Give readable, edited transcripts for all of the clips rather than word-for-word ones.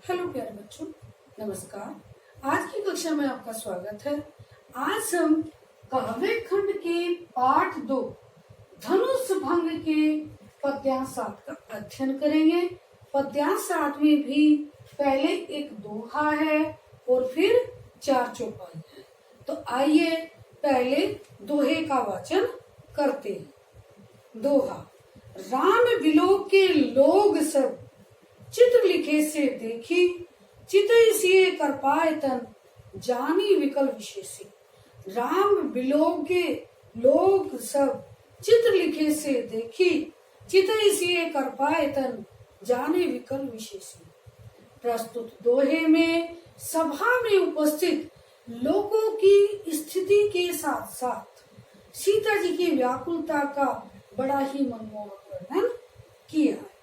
Hello प्यारे बच्चों, नमस्कार। आज की कक्षा में आपका स्वागत है। आज हम काव्य खंड के पाठ 2 धनुष भंग के पद्यांश 7 का अध्ययन करेंगे। पद्यांश 7 में भी पहले एक दोहा है और फिर 4 चौपाई है। तो आइए पहले दोहे का वाचन करते हैं। दोहा। राम विलोक के लोग सब चित्र लिखे से देखी, चित सिए कर पाए तन जानी विकल विशेषी। राम विलोक के लोग सब चित्र लिखे से देखी, चित सिए कर पाए तन जाने विकल विशेषी। प्रस्तुत दोहे में सभा में उपस्थित लोगों की स्थिति के साथ साथ सीता जी की व्याकुलता का बड़ा ही मनमोहक वर्णन किया है।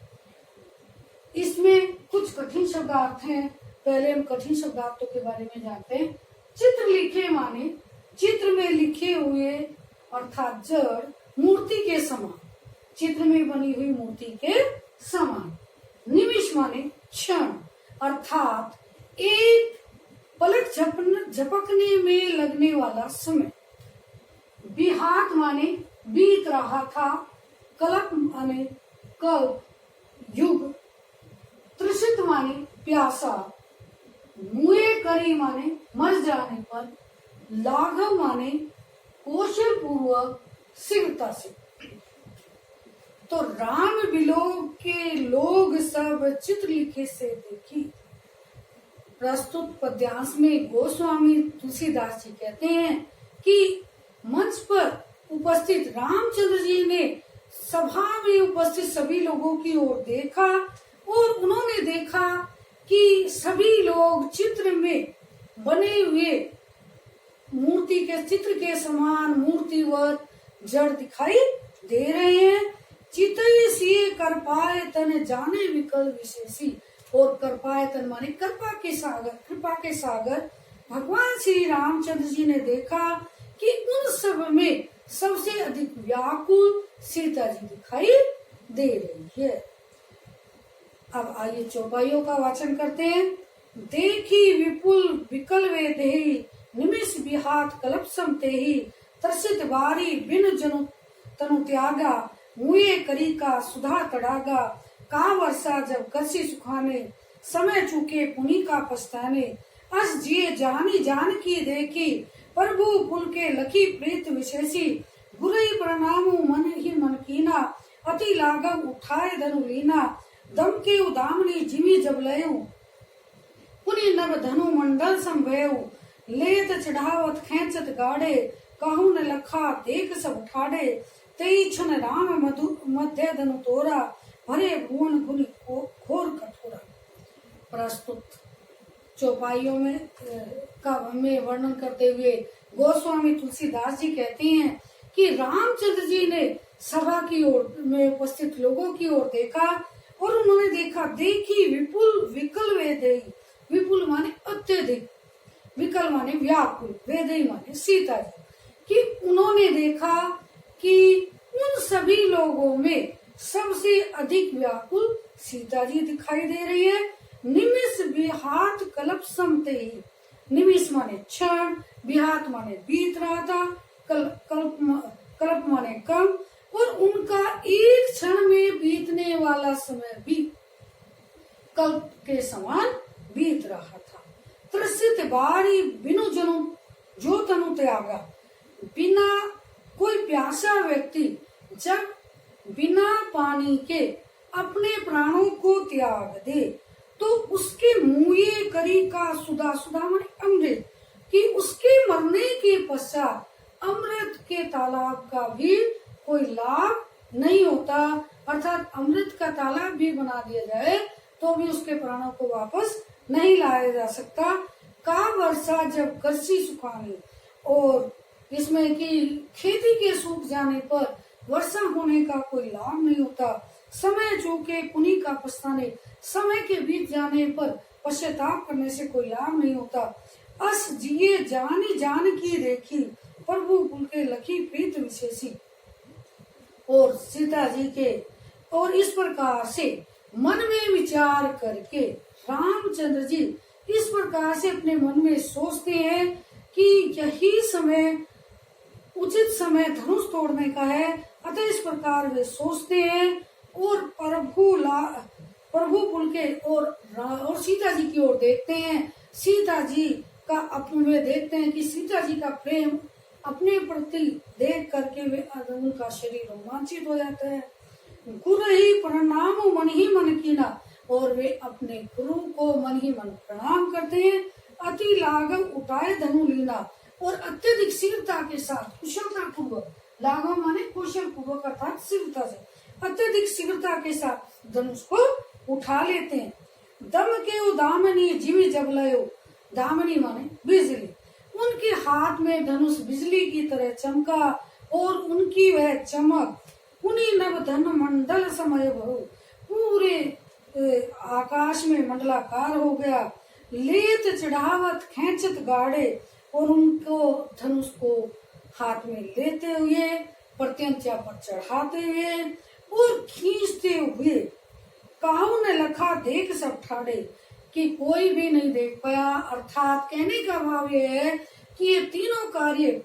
इसमें कुछ कठिन शब्दार्थ हैं। पहले हम कठिन शब्दार्थों के बारे में जानते हैं। चित्र लिखे माने चित्र में लिखे हुए अर्थात जड़ मूर्ति के समान, चित्र में बनी हुई मूर्ति के समान। निमिष माने क्षण अर्थात एक पलक झपकने में लगने वाला समय। बिहात माने बीत रहा था। कल्प माने कल्प युग। तृषित माने प्यासा। मुए करी माने मर जाने पर। लाघव माने कौशल पूर्वक शीघ्रता से। तो राम विलोक के लोग सब चित्र लिखे से देखी। प्रस्तुत पद्यांश में गोस्वामी तुलसीदास जी कहते हैं कि मंच पर उपस्थित रामचंद्र जी ने सभा में उपस्थित सभी लोगों की ओर देखा और उन्होंने देखा कि सभी लोग चित्र में बने हुए मूर्ति के चित्र के समान मूर्तिवत जड़ दिखाई दे रहे हैं। चितई सिए कर पाए तन जाने विकल विशेषी। और कर पाए तन माने कृपा के सागर भगवान श्री रामचंद्र जी ने देखा कि उन सब में सबसे अधिक व्याकुल सीता जी दिखाई दे रही है। अब आइए चौपाइयों का वाचन करते हैं। देखी विपुल विकल वे देही, निमिष बिहात कल्प सम तेहि। तरसित बारी बिन जनु तनु त्यागा, मुए करी का सुधा तड़ागा। का वर्षा जब करसी सुखाने, समय चूके पुनि का पछताने। अस जिए जानी जान की देखी, प्रभु पुल के लखी प्रीत विशेषी। गुरई प्रणामु मन ही मन कीना, अति लागव उठाए धनु लीना। दम के उदामनी जिमी जब लयु, पुनि नव धनु मंडल संभयु। लेत चढ़ावत खेचत गाड़े, कहु न लखा देख सब ठाड़े। तेई क्षण राम मध्य धनु तोरा, भरे भुवन गुनि घोर कठोरा। प्रस्तुत चौपाइयों में वर्णन करते हुए गोस्वामी तुलसीदास जी कहते हैं कि रामचंद्र जी ने सभा की ओर में उपस्थित लोगों की ओर देखा और उन्होंने देखी विपुल विकल वेदेही। विपुल माने अत्यधिक, विकल माने व्याकुल, वेदेही माने सीता जी। कि उन्होंने देखा कि उन सभी लोगों में सबसे अधिक व्याकुल सीता जी दिखाई दे रही है। निमिष बिहात कल्प समते ही। निमिष माने क्षण, बिहात माने बीत रहा था, कल्प माने कम। और उनका एक क्षण में बीतने वाला समय भी कल्प के समान बीत रहा था। त्रसित बारी बिनु जनु जो तनु त्यागा। बिना कोई प्यासा व्यक्ति जब बिना पानी के अपने प्राणों को त्याग दे तो उसके मुए करी का सुधा माने अमृत, कि उसके मरने के पश्चात अमृत के तालाब का भी कोई लाभ नहीं होता। अर्थात अमृत का तालाब भी बना दिया जाए तो भी उसके प्राणों को वापस नहीं लाया जा सकता। का वर्षा जब करसी सुखाने, और इसमें कि खेती के सूख जाने पर वर्षा होने का कोई लाभ नहीं होता। समय चूके पुनि का पछताने, समय के बीत जाने पर पश्चाताप करने से कोई लाभ नहीं होता। अस जिए जानी जान की देखी, प्रभु कुल के लखी प्रीत विशेषी। और सीता जी के और इस प्रकार से मन में विचार करके रामचंद्र जी इस प्रकार से अपने मन में सोचते हैं कि यही समय उचित समय धनुष तोड़ने का है। अतः इस प्रकार वे सोचते हैं और प्रभु पुलके और सीता जी की ओर देखते हैं। सीता जी का अपने देखते हैं कि सीता जी का प्रेम अपने प्रति देख करके वे उनका शरीर रोमांचित हो जाता है। गुरु ही प्रणाम मन ही मन कीना, और वे अपने गुरु को मन ही मन प्रणाम करते हैं। अति लागव उठाए धनु लीना, और अत्यधिक शीघ्रता के साथ कुशलता पूर्वक, लागव माने कुशल पूर्वक अर्थात शीघ्रता से, अत्यधिक शीघ्रता के साथ धनुष को उठा लेते हैं। दम के दामनी जिमी जब लयो, दामनी माने बिजली, उनके हाथ में धनुष बिजली की तरह चमका, और उनकी वह चमक उन्हीं नव धन मंडल समय बहु पूरे आकाश में मंडलाकार हो गया। लेत चढ़ावत खेचत गाड़े, और उनको धनुष को हाथ में लेते हुए प्रत्यंचा पर चढ़ाते हुए और खींचते हुए काहू ने लखा देख सब ठाड़े, कि कोई भी नहीं देख पाया। अर्थात कहने का भाव ये है कि ये तीनों कार्य,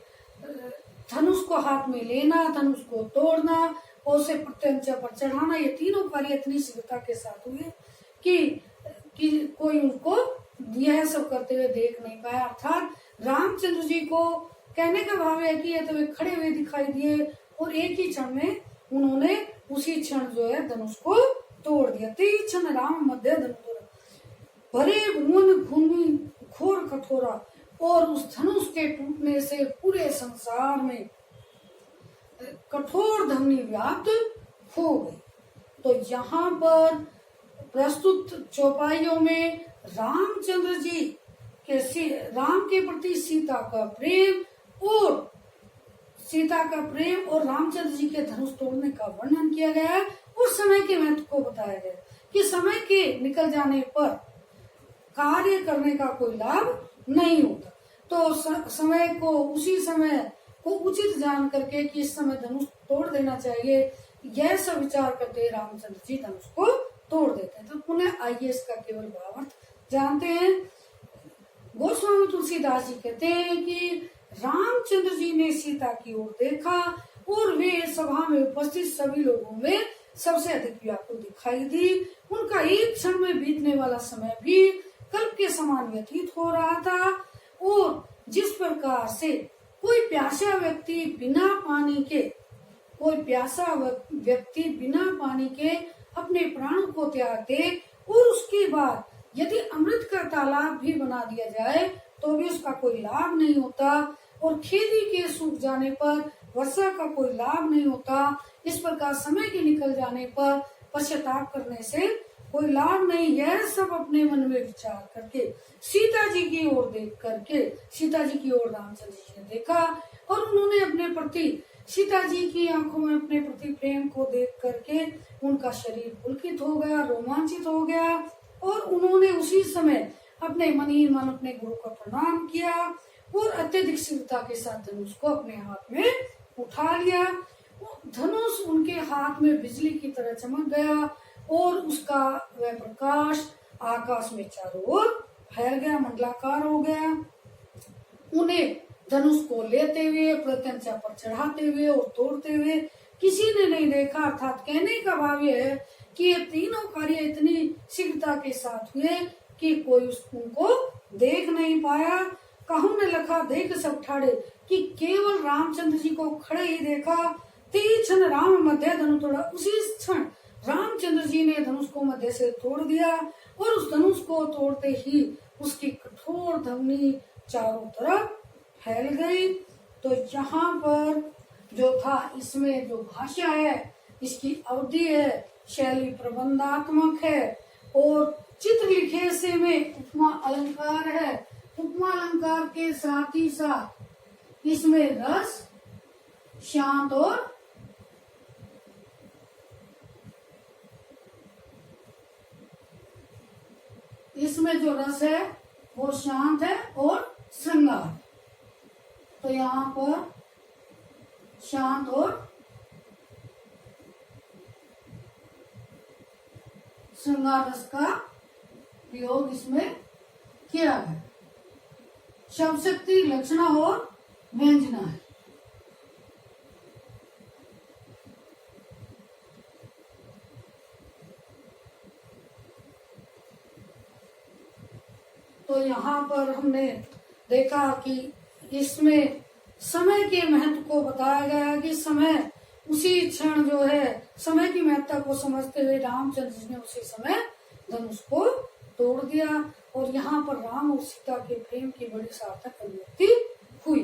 धनुष को हाथ में लेना, धनुष को तोड़ना और उसे प्रत्यंचा पर चढ़ाना, ये तीनों कार्य इतनी शीघ्रता के साथ हुए कि कोई उनको यह सब करते हुए देख नहीं पाया। अर्थात रामचंद्र जी को कहने का भाव है कि ये तो वे खड़े हुए दिखाई दिए और एक ही क्षण में उन्होंने उसी क्षण जो है धनुष को तोड़ दिया। ते क्षण राम मध्य धनुष भरे भुवन भूमि घोर कठोरा, और उस धनुष के टूटने से पूरे संसार में कठोर धमनी व्याप्त हो गई। तो यहाँ पर प्रस्तुत चौपाइयों में रामचंद्र जी राम के प्रति सीता का प्रेम और रामचंद्र जी के धनुष तोड़ने का वर्णन किया गया है, और समय के महत्व को बताया गया कि समय के निकल जाने पर कार्य करने का कोई लाभ नहीं होता। तो समय को उसी समय को उचित जान करके कि इस समय धनुष तोड़ देना चाहिए, यह सब विचार करते रामचंद्र जी धनुष को तोड़ देते हैं। तो पुनः आइए इसका केवल भावार्थ जानते हैं। गोस्वामी तुलसीदास जी कहते हैं कि रामचंद्र जी ने सीता की ओर देखा, और वे सभा में उपस्थित सभी लोगों में सबसे अधिक व्याकुल दिखाई दी। उनका एक क्षण में बीतने वाला समय भी कल्प के समान व्यतीत हो रहा था, और जिस प्रकार से कोई प्यासा व्यक्ति बिना पानी के अपने प्राणों को त्याग दे, और उसके बाद यदि अमृत का तालाब भी बना दिया जाए तो भी उसका कोई लाभ नहीं होता, और खेती के सूख जाने पर वर्षा का कोई लाभ नहीं होता। इस प्रकार समय के निकल जाने पर पश्चाताप करने से कोई लाभ नहीं। यह सब अपने मन में विचार करके सीता जी की ओर रामचंद्र जी ने देखा, और उन्होंने अपने प्रति सीता जी की आंखों में अपने प्रति प्रेम को देख करके उनका शरीर पुलकित हो गया, रोमांचित हो गया, और उन्होंने उसी समय अपने मन ही मन अपने गुरु का प्रणाम किया, और अत्यधिक शीघ्रता के साथ धनुष को अपने हाथ में उठा लिया। धनुष उनके हाथ में बिजली की तरह चमक गया, और उसका वह प्रकाश आकाश में चारों ओर फैल गया, मंडलाकार हो गया। उन्हें धनुष को लेते हुए, प्रत्यंचा पर चढ़ाते हुए और तोड़ते हुए किसी ने नहीं देखा। अर्थात कहने का भाव यह है कि ये तीनों कार्य इतनी शीघ्रता के साथ हुए कि कोई उनको देख नहीं पाया। कहूं ने लखा देख सब ठाड़े, कि केवल रामचंद्र जी को खड़े ही देखा। ते क्षण राम मध्य धनु तोड़ा, उसी क्षण रामचंद्र जी ने धनुष को मध्य से तोड़ दिया, और उस धनुष को तोड़ते ही उसकी कठोर धमनी चारों तरफ फैल गई। तो यहाँ पर जो था, इसमें जो भाषा है, इसकी अवधि है, शैली प्रबंधात्मक है, और चित्र लिखे से में उपमा अलंकार है। उपमा अलंकार के साथ ही साथ इसमें रस, शांत और इसमें जो रस है वो शांत है और श्रृंगार। तो यहाँ पर शांत और श्रृंगार रस का प्रयोग इसमें किया है। शब्द शक्ति लक्षणा और व्यंजना है। तो यहाँ पर हमने देखा कि इसमें समय के महत्व को बताया गया कि समय उसी क्षण जो है समय की महत्ता को समझते हुए रामचंद्र जी ने उसी समय धनुष को तोड़ दिया और यहाँ पर राम और सीता के प्रेम की बड़ी सार्थक अभिव्यक्ति हुई।